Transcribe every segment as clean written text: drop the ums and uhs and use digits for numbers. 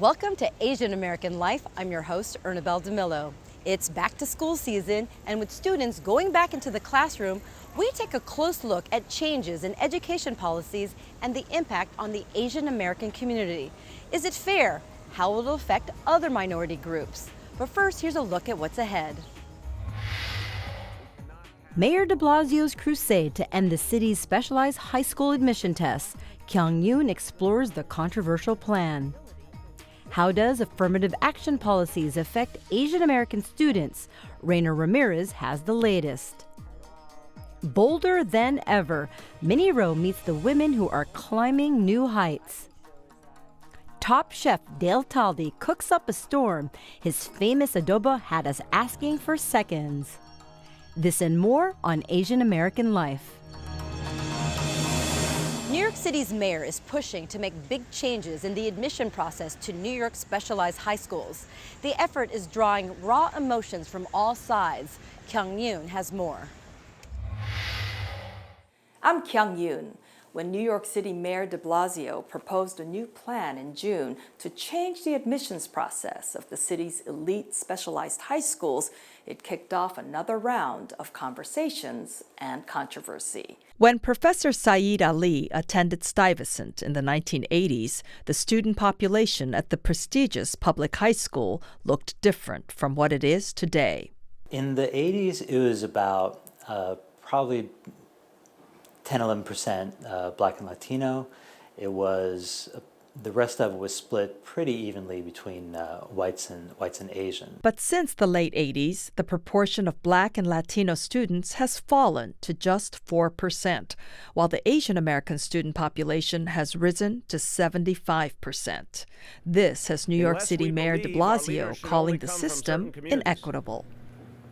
Welcome to Asian American Life. I'm your host, Ernabelle DeMillo. It's back to school season, and with students going back into the classroom, we take a close look at changes in education policies and the impact on the Asian American community. Is it fair? How will it affect other minority groups? But first, here's a look at what's ahead. Mayor de Blasio's crusade to end the city's specialized high school admission tests. Kyung Yoon explores the controversial plan. How does affirmative action policies affect Asian American students? Rayner Ramirez has the latest. Bolder than ever, Minnie Rowe meets the women who are climbing new heights. Top chef Dale Talde cooks up a storm. His famous adobo had us asking for seconds. This and more on Asian American Life. New York City's mayor is pushing to make big changes in the admission process to New York specialized high schools. The effort is drawing raw emotions from all sides. Kyung Yoon has more. I'm Kyung Yoon. When New York City Mayor de Blasio proposed a new plan in June to change the admissions process of the city's elite specialized high schools, it kicked off another round of conversations and controversy. When Professor Saeed Ali attended Stuyvesant in the 1980s, the student population at the prestigious public high school looked different from what it is today. In the 80s, it was about probably 10-11% Black and Latino. It was the rest of it was split pretty evenly between whites and Asian. But since the late 80s, the proportion of Black and Latino students has fallen to just 4%, while the Asian American student population has risen to 75%. This has New York City Mayor de Blasio calling the system inequitable.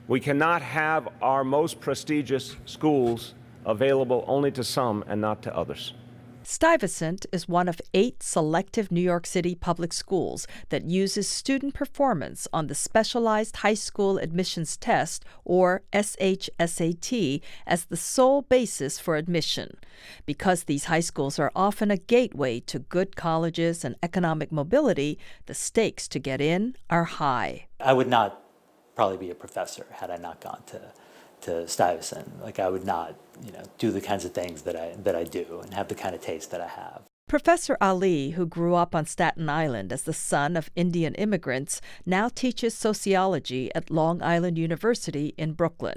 We cannot have our most prestigious schools available only to some and not to others. Stuyvesant is one of 8 selective New York City public schools that uses student performance on the Specialized High School Admissions Test, or SHSAT, as the sole basis for admission. Because these high schools are often a gateway to good colleges and economic mobility, the stakes to get in are high. I would not probably be a professor had I not gone to Stuyvesant. Like, I would not, do the kinds of things that I do and have the kind of taste that I have. Professor Ali, who grew up on Staten Island as the son of Indian immigrants, now teaches sociology at Long Island University in Brooklyn.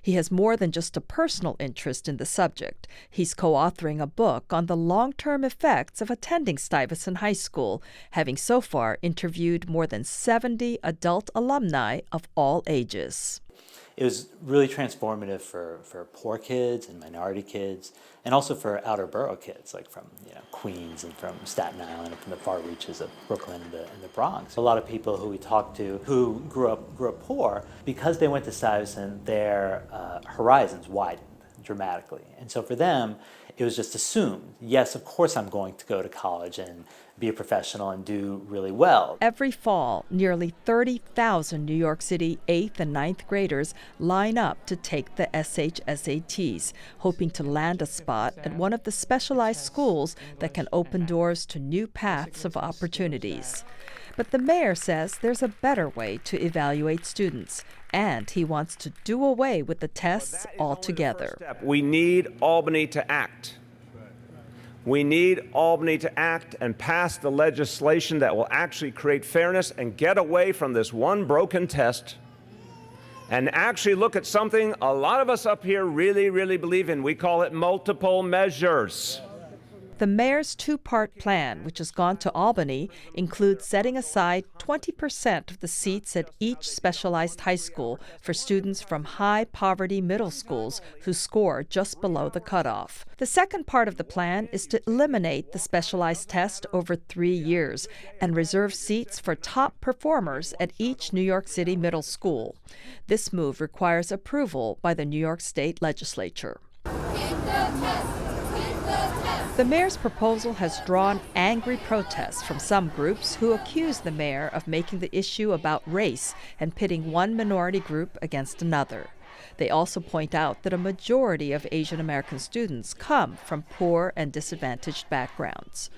He has more than just a personal interest in the subject. He's co-authoring a book on the long-term effects of attending Stuyvesant High School, having so far interviewed more than 70 adult alumni of all ages. It was really transformative for poor kids and minority kids, and also for outer borough kids, like from Queens and from Staten Island and from the far reaches of Brooklyn and the Bronx. A lot of people who we talked to who grew up poor, because they went to Stuyvesant, their horizons widened dramatically. And so for them, it was just assumed, yes, of course I'm going to go to college and be a professional and do really well. Every fall, nearly 30,000 New York City 8th and 9th graders line up to take the SHSATs, hoping to land a spot at one of the specialized schools that can open doors to new paths of opportunities. But the mayor says there's a better way to evaluate students, and he wants to do away with the tests altogether. We need Albany to act. We need Albany to act and pass the legislation that will actually create fairness and get away from this one broken test and actually look at something a lot of us up here really, really believe in. We call it multiple measures. The mayor's 2-part plan, which has gone to Albany, includes setting aside 20% of the seats at each specialized high school for students from high-poverty middle schools who score just below the cutoff. The second part of the plan is to eliminate the specialized test over 3 years and reserve seats for top performers at each New York City middle school. This move requires approval by the New York State Legislature. The mayor's proposal has drawn angry protests from some groups who accuse the mayor of making the issue about race and pitting one minority group against another. They also point out that a majority of Asian American students come from poor and disadvantaged backgrounds.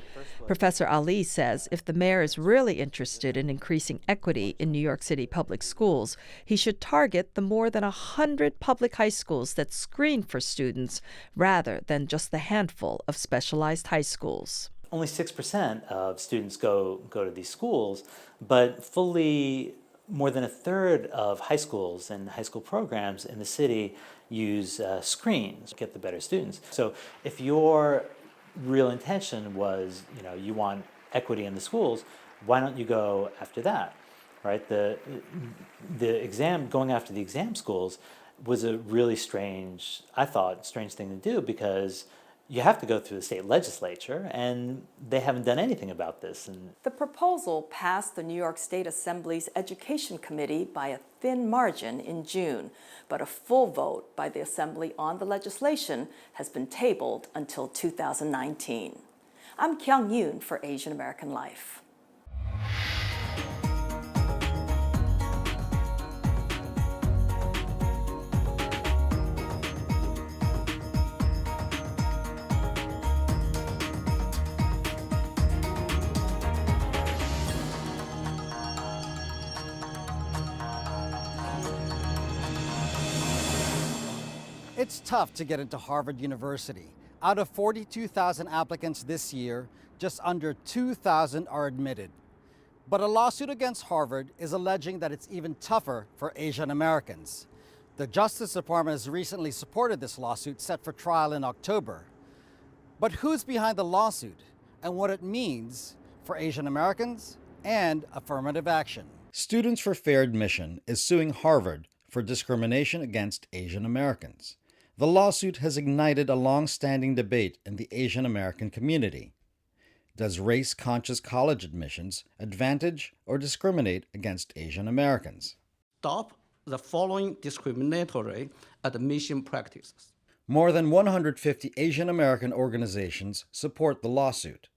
Professor Ali says if the mayor is really interested in increasing equity in New York City public schools, he should target the more than 100 public high schools that screen for students rather than just the handful of specialized high schools. Only 6% of students go to these schools, but fully more than a third of high schools and high school programs in the city use screens to get the better students. So if your real intention was, you want equity in the schools, why don't you go after that, right? The exam, going after the exam schools was a really strange thing to do, because you have to go through the state legislature, and they haven't done anything about this. The proposal passed the New York State Assembly's Education Committee by a thin margin in June, but a full vote by the Assembly on the legislation has been tabled until 2019. I'm Kyung Yoon for Asian American Life. It's tough to get into Harvard University. Out of 42,000 applicants this year, just under 2,000 are admitted. But a lawsuit against Harvard is alleging that it's even tougher for Asian Americans. The Justice Department has recently supported this lawsuit, set for trial in October. But who's behind the lawsuit and what it means for Asian Americans and affirmative action? Students for Fair Admission is suing Harvard for discrimination against Asian Americans. The lawsuit has ignited a long-standing debate in the Asian American community. Does race-conscious college admissions advantage or discriminate against Asian Americans? Stop the following discriminatory admission practices. More than 150 Asian American organizations support the lawsuit.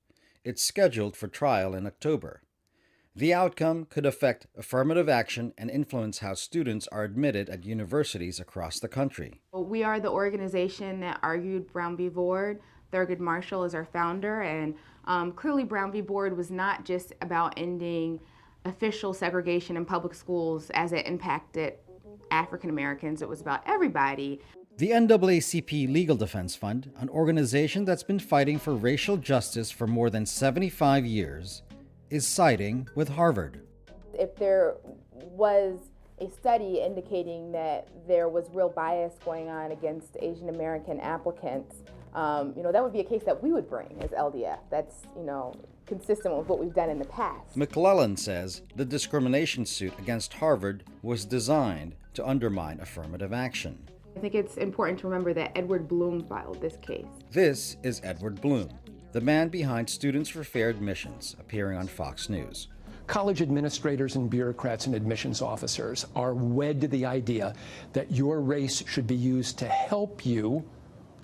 It's scheduled for trial in October. The outcome could affect affirmative action and influence how students are admitted at universities across the country. We are the organization that argued Brown v. Board. Thurgood Marshall is our founder, and clearly Brown v. Board was not just about ending official segregation in public schools as it impacted African Americans. It was about everybody. The NAACP Legal Defense Fund, an organization that's been fighting for racial justice for more than 75 years, is siding with Harvard. If there was a study indicating that there was real bias going on against Asian American applicants, that would be a case that we would bring as LDF. That's, consistent with what we've done in the past. McClellan says the discrimination suit against Harvard was designed to undermine affirmative action. I think it's important to remember that Edward Bloom filed this case. This is Edward Bloom, the man behind Students for Fair Admissions, appearing on Fox News. College administrators and bureaucrats and admissions officers are wed to the idea that your race should be used to help you,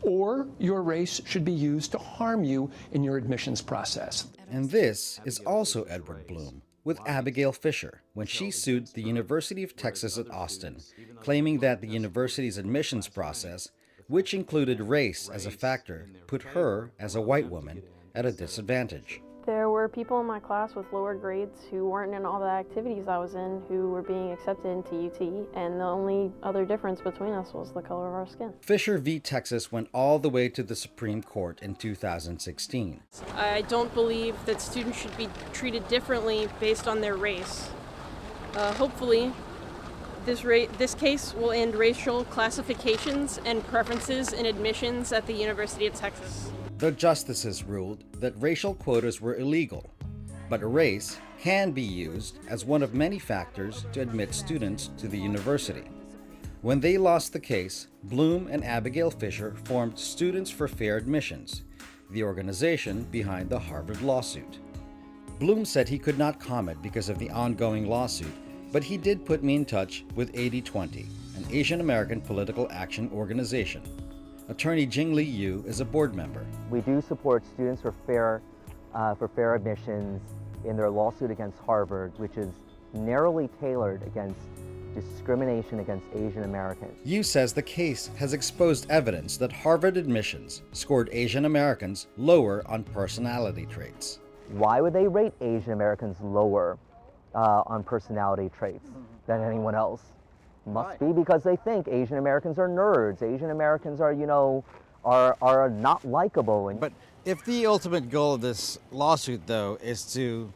or your race should be used to harm you in your admissions process. And this is also Edward Bloom with Abigail Fisher when she sued the University of Texas at Austin, claiming that the university's admissions process, which included race as a factor, put her, as a white woman, at a disadvantage. There were people in my class with lower grades who weren't in all the activities I was in who were being accepted into UT, and the only other difference between us was the color of our skin. Fisher v. Texas went all the way to the Supreme Court in 2016. I don't believe that students should be treated differently based on their race. Hopefully, this case will end racial classifications and preferences in admissions at the University of Texas. The justices ruled that racial quotas were illegal, but race can be used as one of many factors to admit students to the university. When they lost the case, Bloom and Abigail Fisher formed Students for Fair Admissions, the organization behind the Harvard lawsuit. Bloom said he could not comment because of the ongoing lawsuit, but he did put me in touch with 8020, an Asian American political action organization. Attorney Jingli Yu is a board member. We do support Students for Fair Admissions in their lawsuit against Harvard, which is narrowly tailored against discrimination against Asian Americans. Yu says the case has exposed evidence that Harvard admissions scored Asian Americans lower on personality traits. Why would they rate Asian Americans lower on personality traits than anyone else? Must be because they think Asian Americans are nerds. Asian Americans are, are not likable. But if the ultimate goal of this lawsuit, though, is to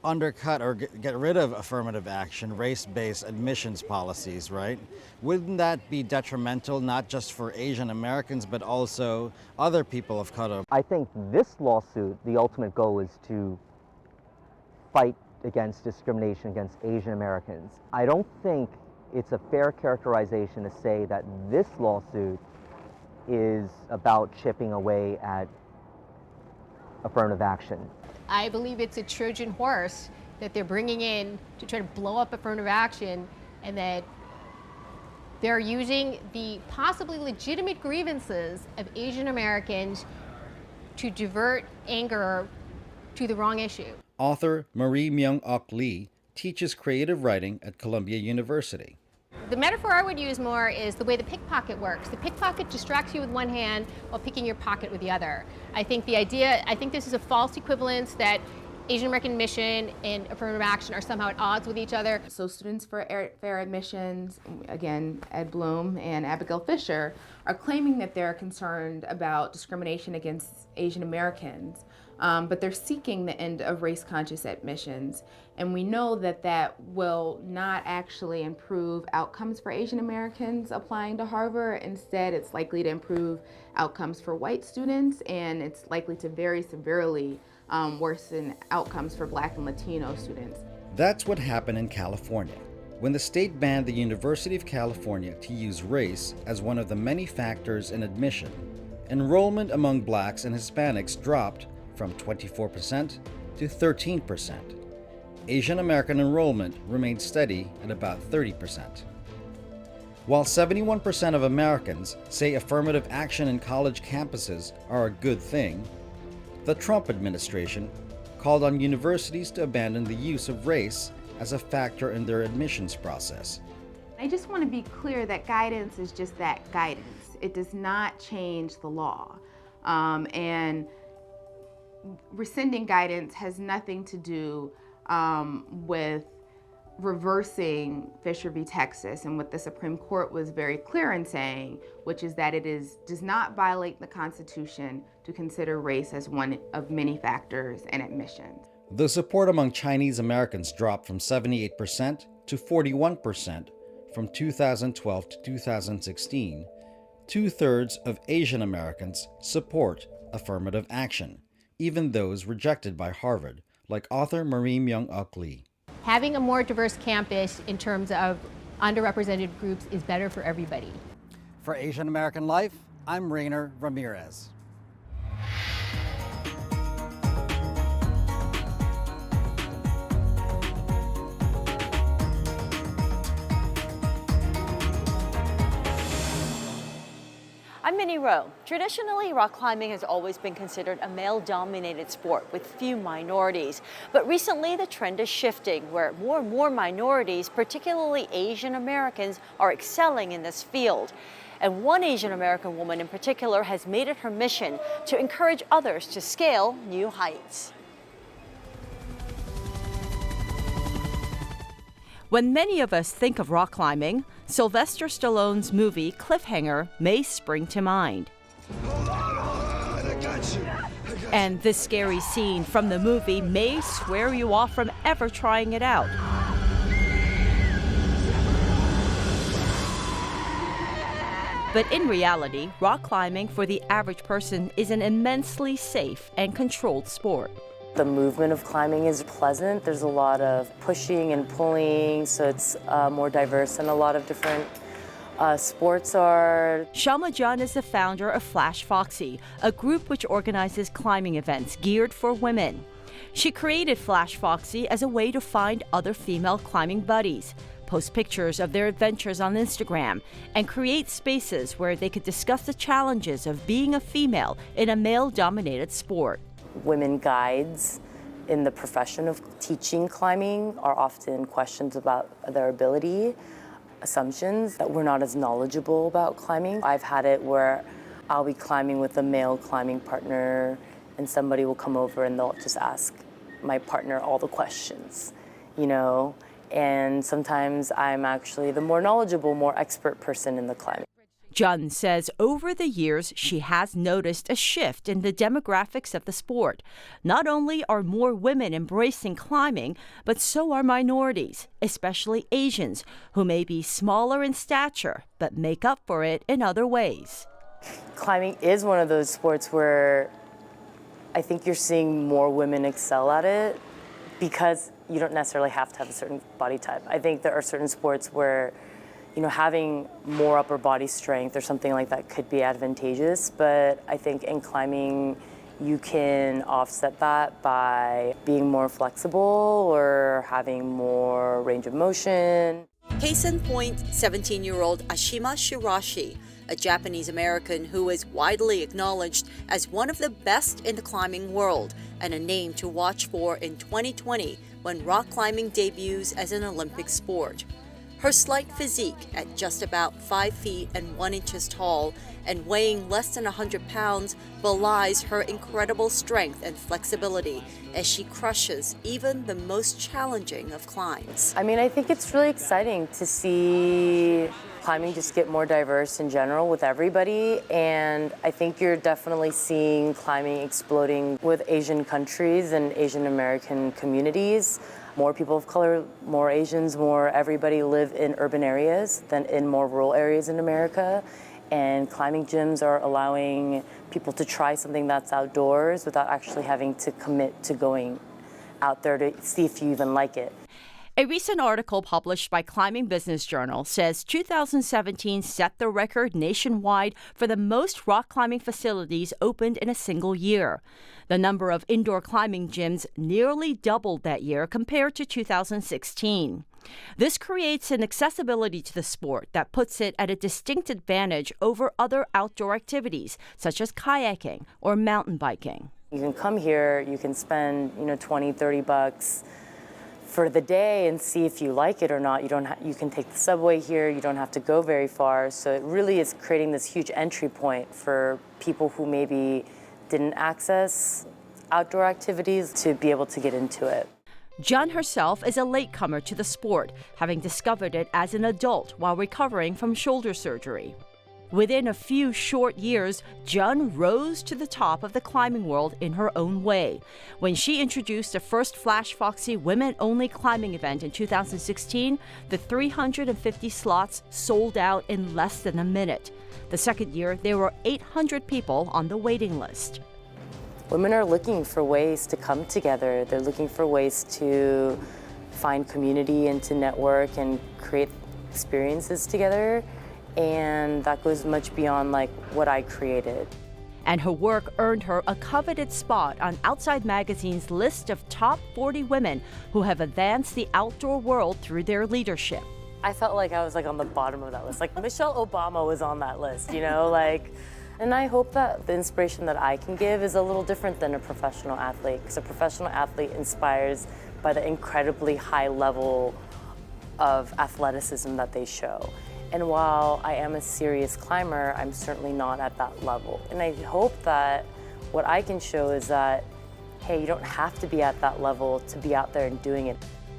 undercut or get rid of affirmative action, race-based admissions policies, right? Wouldn't that be detrimental not just for Asian Americans, but also other people of color? I think this lawsuit, the ultimate goal is to fight against discrimination against Asian Americans. I don't think it's a fair characterization to say that this lawsuit is about chipping away at affirmative action. I believe it's a Trojan horse that they're bringing in to try to blow up affirmative action, and that they're using the possibly legitimate grievances of Asian Americans to divert anger to the wrong issue. Author myung-ok Lee teaches creative writing at Columbia University. The metaphor I would use more is the way the pickpocket works. The pickpocket distracts you with one hand while picking your pocket with the other. I think this is a false equivalence that Asian American admission and affirmative action are somehow at odds with each other. So Students for Fair Admissions, again, Ed Bloom and Abigail Fisher, are claiming that they're concerned about discrimination against Asian Americans, but they're seeking the end of race-conscious admissions. And we know that that will not actually improve outcomes for Asian Americans applying to Harvard. Instead, it's likely to improve outcomes for white students, and it's likely to very severely worsen outcomes for Black and Latino students. That's what happened in California, when the state banned the University of California to use race as one of the many factors in admission. Enrollment among Blacks and Hispanics dropped from 24% to 13%. Asian American enrollment remained steady at about 30%. While 71% of Americans say affirmative action in college campuses are a good thing, the Trump administration called on universities to abandon the use of race as a factor in their admissions process. I just want to be clear that guidance is just that, guidance. It does not change the law. And rescinding guidance has nothing to do with reversing Fisher v. Texas and what the Supreme Court was very clear in saying, which is that it does not violate the Constitution to consider race as one of many factors in admissions. The support among Chinese Americans dropped from 78% to 41% from 2012 to 2016. 2/3 of Asian Americans support affirmative action, even those rejected by Harvard, like author myung-ok Lee. Having a more diverse campus in terms of underrepresented groups is better for everybody. For Asian American Life, I'm Rayner Ramirez. I'm Minnie Rowe. Traditionally, rock climbing has always been considered a male-dominated sport with few minorities. But recently, the trend is shifting, where more and more minorities, particularly Asian Americans, are excelling in this field. And one Asian American woman in particular has made it her mission to encourage others to scale new heights. When many of us think of rock climbing, Sylvester Stallone's movie Cliffhanger may spring to mind. And this scary scene from the movie may swear you off from ever trying it out. But in reality, rock climbing for the average person is an immensely safe and controlled sport. The movement of climbing is pleasant. There's a lot of pushing and pulling, so it's more diverse than a lot of different sports are. Shalma Jun is the founder of Flash Foxy, a group which organizes climbing events geared for women. She created Flash Foxy as a way to find other female climbing buddies, post pictures of their adventures on Instagram, and create spaces where they could discuss the challenges of being a female in a male-dominated sport. Women guides in the profession of teaching climbing are often questions about their ability, assumptions that we're not as knowledgeable about climbing. I've had it where I'll be climbing with a male climbing partner and somebody will come over and they'll just ask my partner all the questions, you know? And sometimes I'm actually the more knowledgeable, more expert person in the climbing. Jun says over the years, she has noticed a shift in the demographics of the sport. Not only are more women embracing climbing, but so are minorities, especially Asians, who may be smaller in stature, but make up for it in other ways. Climbing is one of those sports where I think you're seeing more women excel at it because you don't necessarily have to have a certain body type. I think there are certain sports where having more upper body strength or something like that could be advantageous, but I think in climbing, you can offset that by being more flexible or having more range of motion. Case in point, 17-year-old Ashima Shirashi, a Japanese American who is widely acknowledged as one of the best in the climbing world and a name to watch for in 2020 when rock climbing debuts as an Olympic sport. Her slight physique at just about 5 feet and 1 inch tall and weighing less than 100 pounds belies her incredible strength and flexibility as she crushes even the most challenging of climbs. I mean, I think it's really exciting to see climbing just get more diverse in general with everybody, and I think you're definitely seeing climbing exploding with Asian countries and Asian American communities. More people of color, more Asians, more everybody live in urban areas than in more rural areas in America. And climbing gyms are allowing people to try something that's outdoors without actually having to commit to going out there to see if you even like it. A recent article published by Climbing Business Journal says 2017 set the record nationwide for the most rock climbing facilities opened in a single year. The number of indoor climbing gyms nearly doubled that year compared to 2016. This creates an accessibility to the sport that puts it at a distinct advantage over other outdoor activities, such as kayaking or mountain biking. You can come here, you can spend, $20, $30 for the day and see if you like it or not. You can take the subway here, you don't have to go very far. So it really is creating this huge entry point for people who maybe didn't access outdoor activities to be able to get into it. Jun herself is a latecomer to the sport, having discovered it as an adult while recovering from shoulder surgery. Within a few short years, Jun rose to the top of the climbing world in her own way. When she introduced the first Flash Foxy women-only climbing event in 2016, the 350 slots sold out in less than a minute. The second year, there were 800 people on the waiting list. Women are looking for ways to come together. They're looking for ways to find community and to network and create experiences together. And that goes much beyond what I created. And her work earned her a coveted spot on Outside Magazine's list of top 40 women who have advanced the outdoor world through their leadership. I felt like I was on the bottom of that list. Michelle Obama was on that list, And I hope that the inspiration that I can give is a little different than a professional athlete, because a professional athlete inspires by the incredibly high level of athleticism that they show. And while I am a serious climber, I'm certainly not at that level. And I hope that what I can show is that, hey, you don't have to be at that level to be out there and doing it.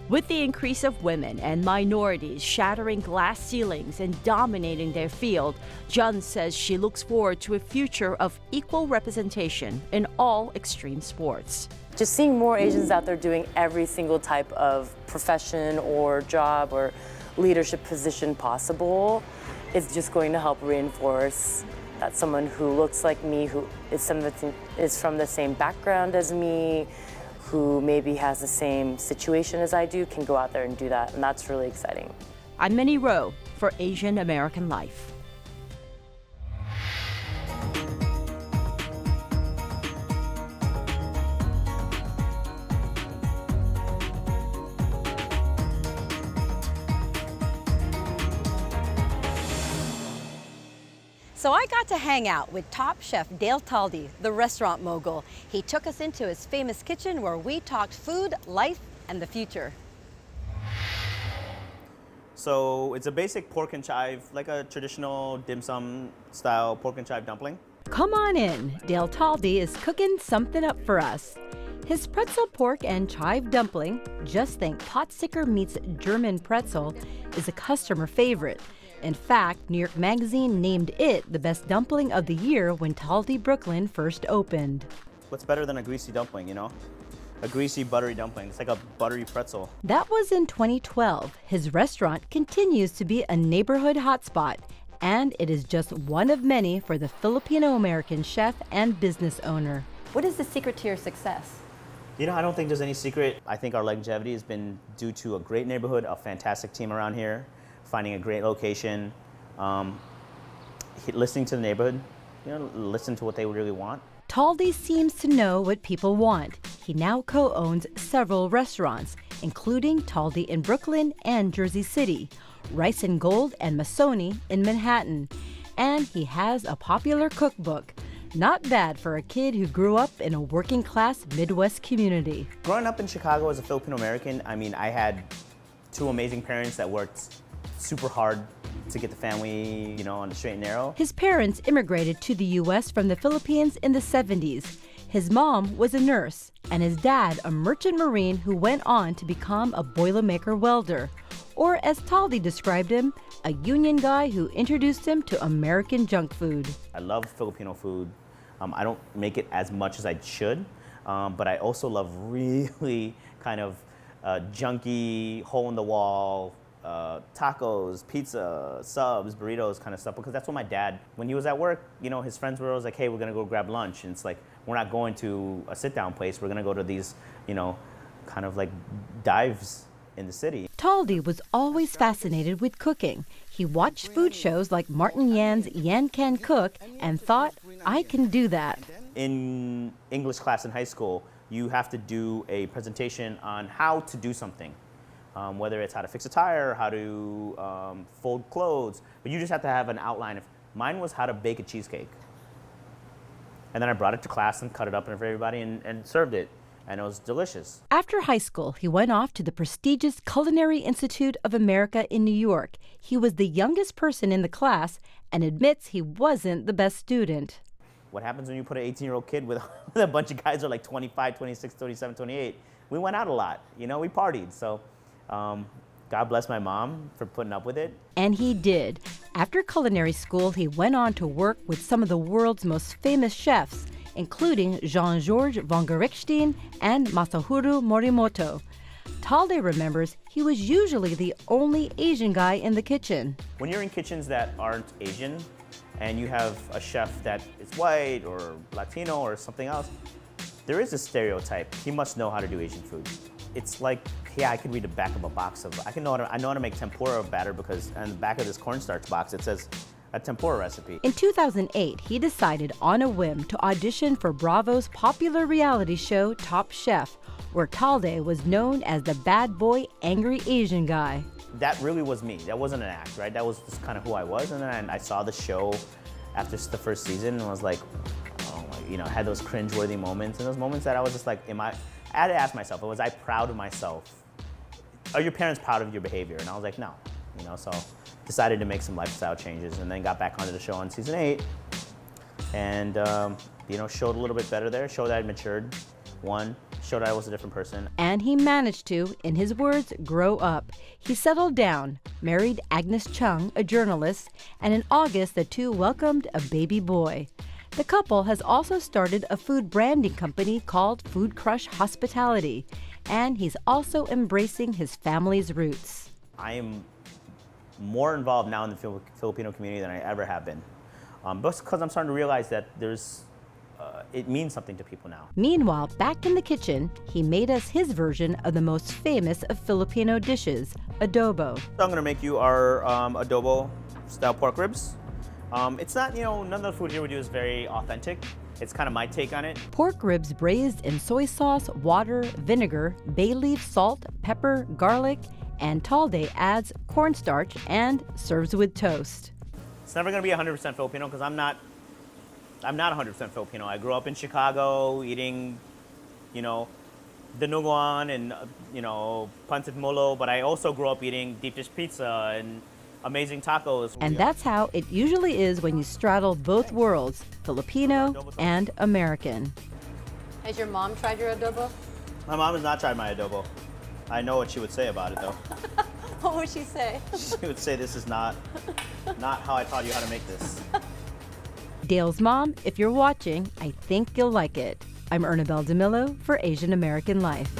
With the increase of women and minorities shattering glass ceilings and dominating their field, Jun says she looks forward to a future of equal representation in all extreme sports. Just seeing more Asians out there doing every single type of profession or job or leadership position possible is just going to help reinforce that someone who looks like me, who is from the same background as me, who maybe has the same situation as I do, can go out there and do that, and that's really exciting. I'm Minnie Rowe for Asian American Life. So I got to hang out with top chef Dale Talde, the restaurant mogul. He took us into his famous kitchen where we talked food, life, and the future. So it's a basic pork and chive, like a traditional dim sum style pork and chive dumpling. Come on in. Dale Talde is cooking something up for us. His pretzel pork and chive dumpling, just think pot sticker meets German pretzel, is a customer favorite. In fact, New York Magazine named it the best dumpling of the year when Talde Brooklyn first opened. What's better than a greasy dumpling, you know? A greasy, buttery dumpling. It's like a buttery pretzel. That was in 2012. His restaurant continues to be a neighborhood hotspot, and it is just one of many for the Filipino-American chef and business owner. What is the secret to your success? You know, I don't think there's any secret. I think our longevity has been due to a great neighborhood, a fantastic team around here, finding a great location, listening to the neighborhood, you know, listen to what they really want. Talde seems to know what people want. He now co-owns several restaurants, including Talde in Brooklyn and Jersey City, Rice and Gold and Masoni in Manhattan. And he has a popular cookbook. Not bad for a kid who grew up in a working-class Midwest community. Growing up in Chicago as a Filipino-American, I mean, I had two amazing parents that worked super hard to get the family, you know, on the straight and narrow. His parents immigrated to the U.S. from the Philippines in the 70s. His mom was a nurse, and his dad a merchant marine who went on to become a Boilermaker welder. Or as Talde described him, a union guy who introduced him to American junk food. I love Filipino food. I don't make it as much as I should, but I also love really kind of junky, hole-in-the-wall, tacos, pizza, subs, burritos kind of stuff, because that's what my dad, when he was at work, you know, his friends were always like, hey, we're gonna go grab lunch. And it's like, we're not going to a sit-down place, we're gonna go to these, you know, kind of like dives in the city. Talde was always fascinated with cooking. He watched food shows like Martin Yan's Yan Can Cook and thought, I can do that. In English class in high school, you have to do a presentation on how to do something. Whether it's how to fix a tire, how to fold clothes, but you just have to have an outline. Mine was how to bake a cheesecake. And then I brought it to class and cut it up for everybody and served it. And it was delicious. After high school, he went off to the prestigious Culinary Institute of America in New York. He was the youngest person in the class and admits he wasn't the best student. What happens when you put an 18-year-old kid with a bunch of guys who are like 25, 26, 27, 28? We went out a lot, you know, we partied. So God bless my mom for putting up with it. And he did. After culinary school, he went on to work with some of the world's most famous chefs, including Jean-Georges von Gerichtstein and Masahiro Morimoto. Talde remembers he was usually the only Asian guy in the kitchen. When you're in kitchens that aren't Asian, and you have a chef that is white or Latino or something else, there is a stereotype. He must know how to do Asian food. It's like, yeah, I could read the back of a box of, I know how to make tempura batter because on the back of this cornstarch box it says a tempura recipe. In 2008, he decided on a whim to audition for Bravo's popular reality show Top Chef, where Talde was known as the bad boy, angry Asian guy. That really was me. That wasn't an act, right? That was just kind of who I was. And then I saw the show after the first season and was like, oh, you know, had those cringeworthy moments. And those moments that I was just like, I had to ask myself, was I proud of myself? Are your parents proud of your behavior? And I was like, no, you know, so decided to make some lifestyle changes and then got back onto the show on season 8 and, you know, showed a little bit better there, showed that I'd matured, showed I was a different person. And he managed to, in his words, grow up. He settled down, married Agnes Chung, a journalist, and in August the two welcomed a baby boy. The couple has also started a food branding company called Food Crush Hospitality, and he's also embracing his family's roots. I am more involved now in the Filipino community than I ever have been, because I'm starting to realize that it means something to people now. Meanwhile, back in the kitchen, he made us his version of the most famous of Filipino dishes, adobo. So I'm gonna make you our adobo style pork ribs. It's not, you know, none of the food here we do is very authentic. It's kind of my take on it. Pork ribs braised in soy sauce, water, vinegar, bay leaf, salt, pepper, garlic, and Talde adds cornstarch and serves with toast. It's never going to be 100% Filipino because I'm not 100% Filipino. I grew up in Chicago eating, you know, dinuguan and, you know, pancit molo, but I also grew up eating deep dish pizza and amazing tacos. And that's how it usually is when you straddle both worlds, Filipino and American. Has your mom tried your adobo? My mom has not tried my adobo. I know what she would say about it, though. What would she say? She would say, this is not how I taught you how to make this. Dale's mom, if you're watching, I think you'll like it. I'm Ernabelle DeMillo for Asian American Life.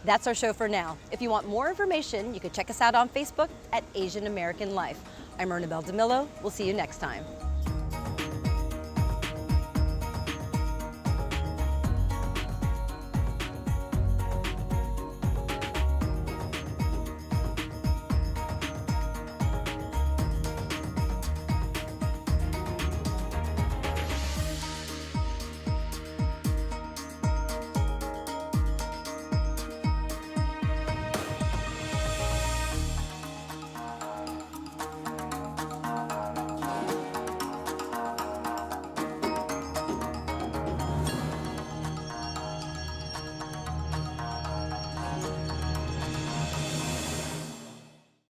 That's our show for now. If you want more information, you can check us out on Facebook at Asian American Life. I'm Ernabelle DeMillo. We'll see you next time.